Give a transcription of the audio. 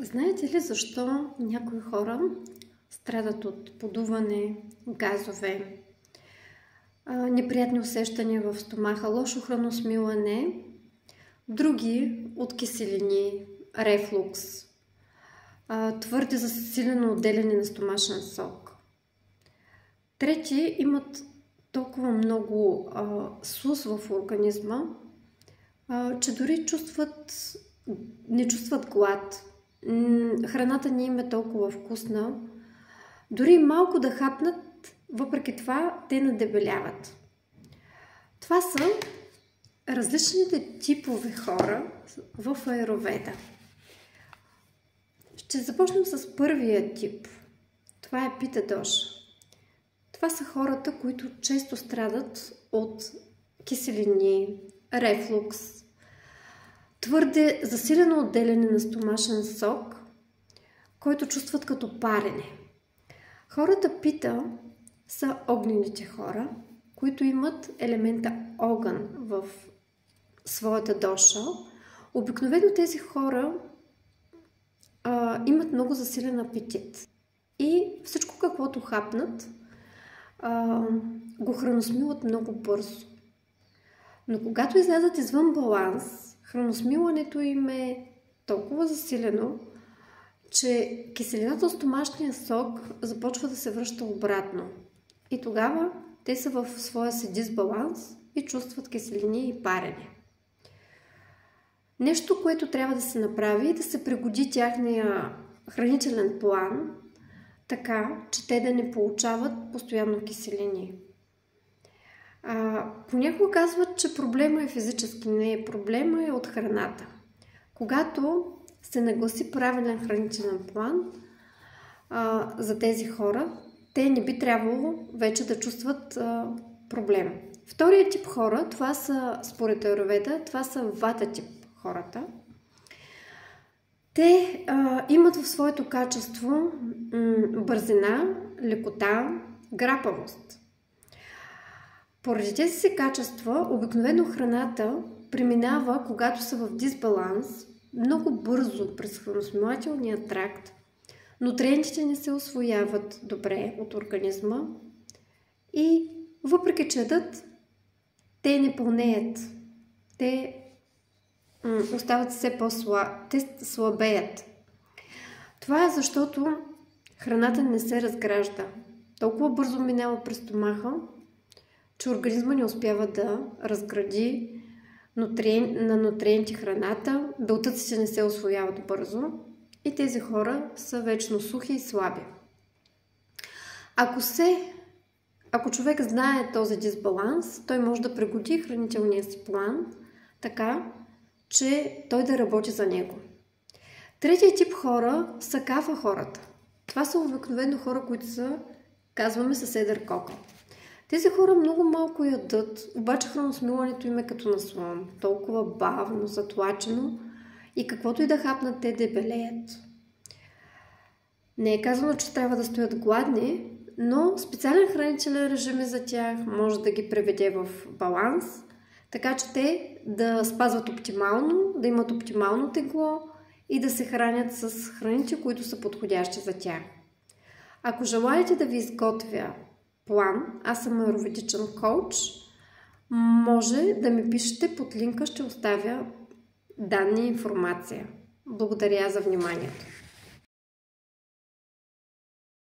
Знаете ли защо някои хора страдат от подуване, газове, неприятни усещания в стомаха, лошо храносмилане, други от киселини, рефлукс, твърде засилено отделяне на стомашен сок. Трети имат толкова много слуз в организма, че дори не чувстват глад. Храната не им е толкова вкусна. Дори малко да хапнат, въпреки това те надебеляват. Това са различните типове хора в аюрведа. Ще започнем с първия тип. Това е пита доша. Това са хората, които често страдат от киселини, рефлукс, твърде засилено отделяне на стомашен сок, който чувстват като парене. Хората пита са огнените хора, които имат елемента огън в своята доша. Обикновено тези хора имат много засилен апетит. И всичко каквото хапнат, го храносмилат много бързо. Но когато излязат извън баланс, храносмилането им е толкова засилено, че киселината от стомашния сок започва да се връща обратно. И тогава те са в своя си дисбаланс и чувстват киселини и парене. Нещо, което трябва да се направи, е да се пригоди тяхния хранителен план, така, че те да не получават постоянно киселини. Понякога казват, че проблема е физически. Не, проблема е от храната. Когато се нагласи правилен хранителен план за тези хора, те не би трябвало вече да чувстват проблем. Вторият тип хора, това са, според аюрведа, това са вата тип хората. Те имат в своето качество бързина, лекота, грапавост. Поради тези си качества, обикновено храната преминава, когато са в дисбаланс, много бързо през храносмилателния тракт. Нутриентите не се усвояват добре от организма и въпреки че ядат, те не пълнеят. Те остават все те слабеят. Това е защото храната не се разгражда. Толкова бързо минава през стомаха, че организма не успява да разгради на нутриенти храната, белтъците не се усвояват бързо и тези хора са вечно сухи и слаби. Ако човек знае този дисбаланс, той може да пригоди хранителния си план така, че той да работи за него. Третия тип хора са кафа хората. Това са обикновено хора, които казваме с едър кокъл. Тези хора много малко ядат, обаче храносмилането им е като на слон. Толкова бавно, затлачено и каквото и да хапнат, те дебелеят. Не е казано, че трябва да стоят гладни, но специален хранителен режим за тях може да ги приведе в баланс, така че те да спазват оптимално, да имат оптимално тегло и да се хранят с храните, които са подходящи за тях. Ако желаете да ви изготвя план, аз съм аюрведичен коуч, може да ми пишете под линка, ще оставя данни и информация. Благодаря за вниманието.